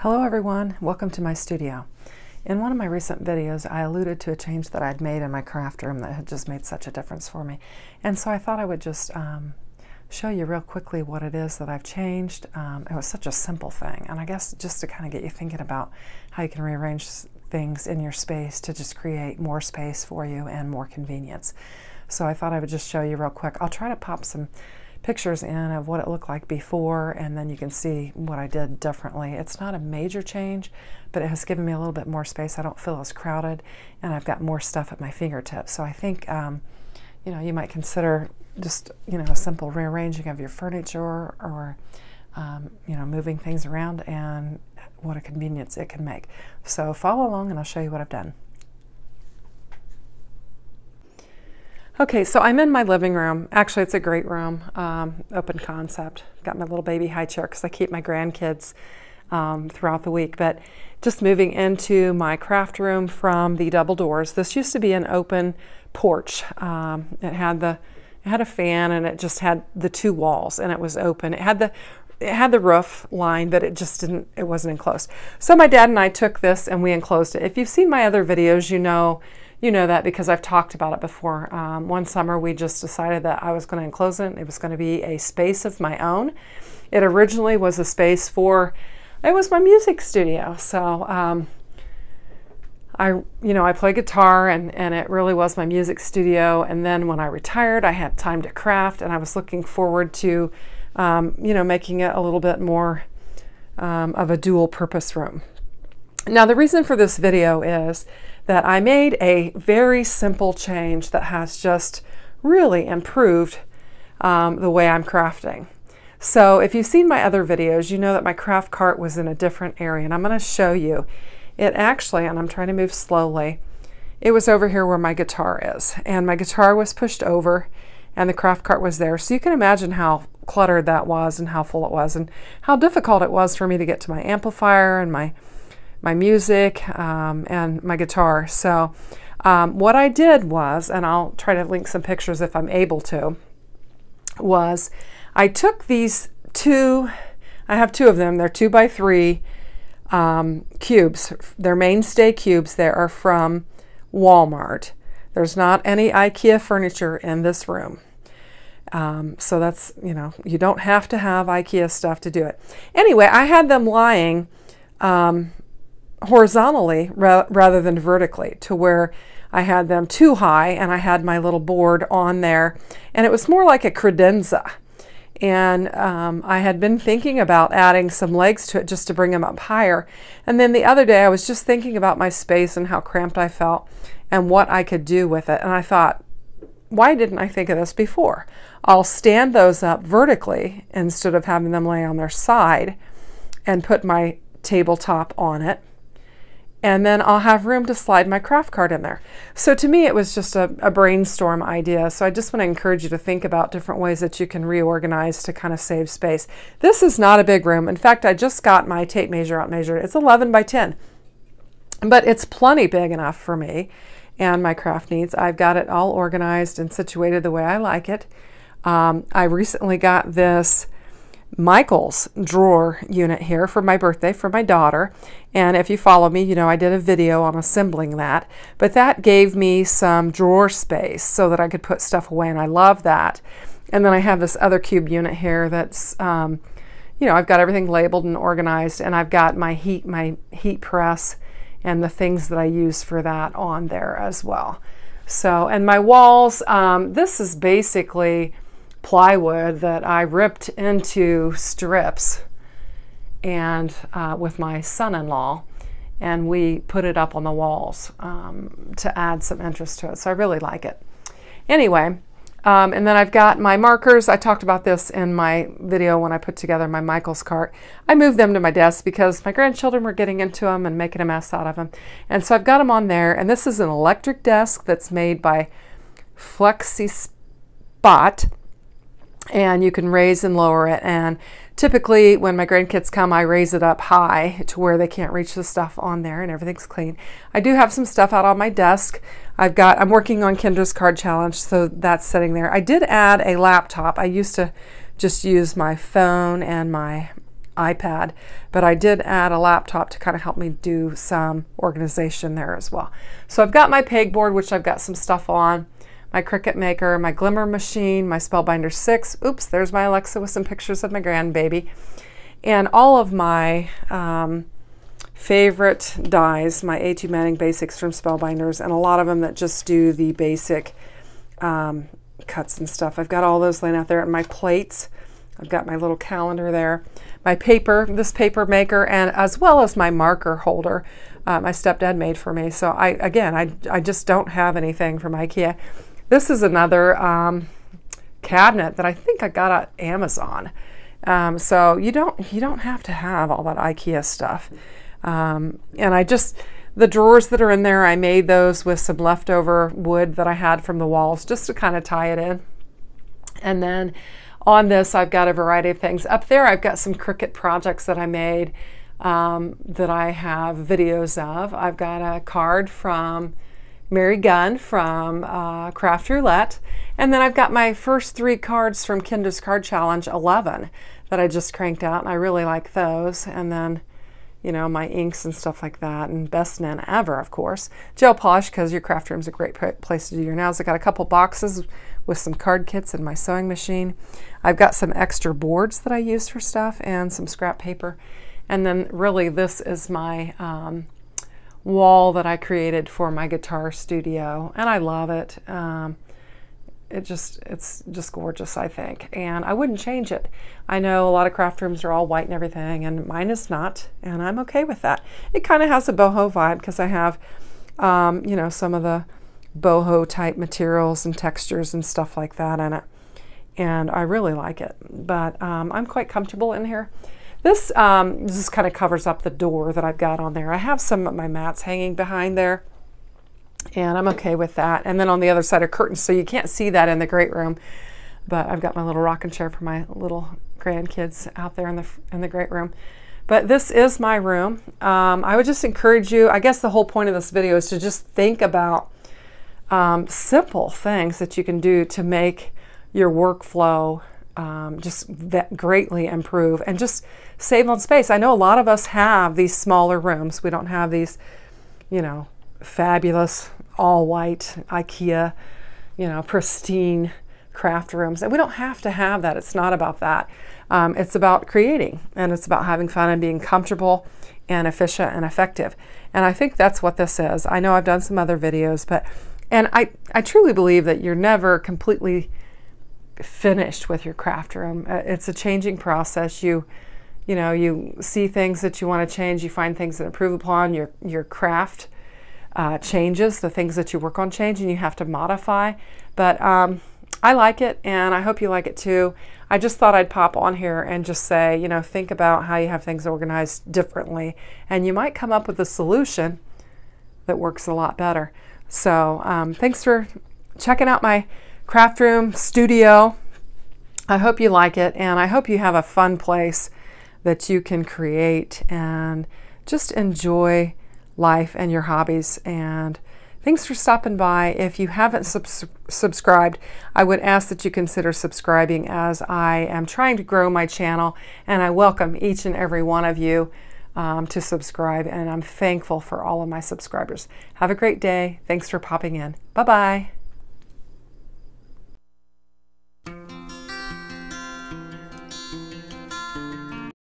Hello everyone, welcome to my studio. In one of my recent videos I alluded to a change that I'd made in my craft room that had just made such a difference for me. And so I thought I would just show you real quickly what it is that I've changed. It was such a simple thing, and I guess just to kind of get you thinking about how you can rearrange things in your space to just create more space for you and more convenience. So I thought I would just show you real quick. I'll try to pop some pictures in of what it looked like before, and then you can see what I did differently. It's not a major change, but it has given me a little bit more space. I don't feel as crowded, and I've got more stuff at my fingertips. So I think you might consider just a simple rearranging of your furniture, or moving things around, and what a convenience it can make. So follow along and I'll show you what I've done. Okay, so I'm in my living room. Actually, it's a great room, open concept. Got my little baby high chair because I keep my grandkids throughout the week. But just moving into my craft room from the double doors. This used to be an open porch. It had a fan, and it just had the two walls, and it was open. It had the roof line, but it wasn't enclosed. So my dad and I took this and we enclosed it. If you've seen my other videos, you know that because I've talked about it before. One summer we just decided that I was going to enclose it. It was going to be a space of my own. It originally was a space it was my music studio. So I play guitar, and it really was my music studio. And then when I retired, I had time to craft, and I was looking forward to making it a little bit more of a dual purpose room. Now, the reason for this video is that I made a very simple change that has just really improved the way I'm crafting. So if you've seen my other videos, you know that my craft cart was in a different area, and I'm going to show you. It actually, and I'm trying to move slowly, it was over here where my guitar is, and my guitar was pushed over and the craft cart was there. So you can imagine how cluttered that was and how full it was and how difficult it was for me to get to my amplifier and my music and my guitar. So what I did was, and I'll try to link some pictures if I'm able to, was I took these I have two of them, they're 2x3 cubes. They're mainstay cubes. They are from Walmart. There's not any IKEA furniture in this room. So that's, you don't have to have IKEA stuff to do it. Anyway, I had them lying horizontally rather than vertically, to where I had them too high, and I had my little board on there, and it was more like a credenza. And I had been thinking about adding some legs to it just to bring them up higher. And then the other day I was just thinking about my space and how cramped I felt and what I could do with it. And I thought, why didn't I think of this before? I'll stand those up vertically instead of having them lay on their side, and put my tabletop on it. And then I'll have room to slide my craft cart in there. So to me, it was just a brainstorm idea. So I just want to encourage you to think about different ways that you can reorganize to kind of save space. This is not a big room. In fact, I just got my tape measure out measured. It's 11 by 10, but it's plenty big enough for me and my craft needs. I've got it all organized and situated the way I like it. I recently got this Michael's drawer unit here for my birthday for my daughter, and if you follow me, you know I did a video on assembling that, but that gave me some drawer space so that I could put stuff away, and I love that. And then I have this other cube unit here that's I've got everything labeled and organized, and I've got my heat press and the things that I use for that on there as well. So, and my walls, this is basically plywood that I ripped into strips and with my son-in-law, and we put it up on the walls to add some interest to it. So I really like it. Anyway, and then I've got my markers. I talked about this in my video when I put together my Michael's cart. I moved them to my desk because my grandchildren were getting into them and making a mess out of them. And so I've got them on there, and this is an electric desk that's made by FlexiSpot. And you can raise and lower it, and typically when my grandkids come, I raise it up high to where they can't reach the stuff on there, and everything's clean. I do have some stuff out on my desk. I'm working on Kendra's card challenge, so that's sitting there. I did add a laptop. I used to just use my phone and my iPad, but I did add a laptop to kind of help me do some organization there as well. So I've got my pegboard, which I've got some stuff on, my Cricut maker, my glimmer machine, my Spellbinder 6. Oops, there's my Alexa with some pictures of my grandbaby. And all of my favorite dies, my A2 Manning Basics from Spellbinders, and a lot of them that just do the basic cuts and stuff. I've got all those laying out there, and my plates. I've got my little calendar there. My paper, this paper maker, and as well as my marker holder my stepdad made for me. So I just don't have anything from IKEA. This is another cabinet that I think I got at Amazon. So you don't have to have all that IKEA stuff. And the drawers that are in there, I made those with some leftover wood that I had from the walls just to kind of tie it in. And then on this, I've got a variety of things. Up there, I've got some Cricut projects that I made that I have videos of. I've got a card from Mary Gunn from Craft Roulette. And then I've got my first 3 cards from Kinder's Card Challenge 11 that I just cranked out, and I really like those. And then, you know, my inks and stuff like that, and best Nana ever, of course. Gel polish, because your craft room is a great place to do your nails. I got a couple boxes with some card kits and my sewing machine. I've got some extra boards that I use for stuff and some scrap paper. And then really this is my wall that I created for my guitar studio, and I love it. It's just gorgeous, I think, and I wouldn't change it. I know a lot of craft rooms are all white and everything, and mine is not, and I'm okay with that. It kind of has a boho vibe because I have, you know, some of the boho type materials and textures and stuff like that in it, and I really like it. But I'm quite comfortable in here. This just kind of covers up the door that I've got on there. I have some of my mats hanging behind there, and I'm okay with that. And then on the other side are curtains, so you can't see that in the great room. But I've got my little rocking chair for my little grandkids out there in the great room. But this is my room. I would just encourage you, I guess the whole point of this video is to just think about simple things that you can do to make your workflow just greatly improve and just save on space. I know a lot of us have these smaller rooms. We don't have these, you know, fabulous all white IKEA, you know, pristine craft rooms, and we don't have to have that. It's not about that. It's about creating, and it's about having fun and being comfortable and efficient and effective. And I think that's what this is. I know I've done some other videos, but I truly believe that you're never completely finished with your craft room. It's a changing process. You know, you see things that you want to change, you find things that improve upon your craft. Changes, the things that you work on change, and you have to modify. But I like it, and I hope you like it too. I just thought I'd pop on here and just say, you know, think about how you have things organized differently, and you might come up with a solution that works a lot better. So thanks for checking out my craft room studio. I hope you like it, and I hope you have a fun place that you can create and just enjoy life and your hobbies. And thanks for stopping by. If you haven't subscribed, I would ask that you consider subscribing, as I am trying to grow my channel, and I welcome each and every one of you to subscribe, and I'm thankful for all of my subscribers. Have a great day. Thanks for popping in. Bye-bye.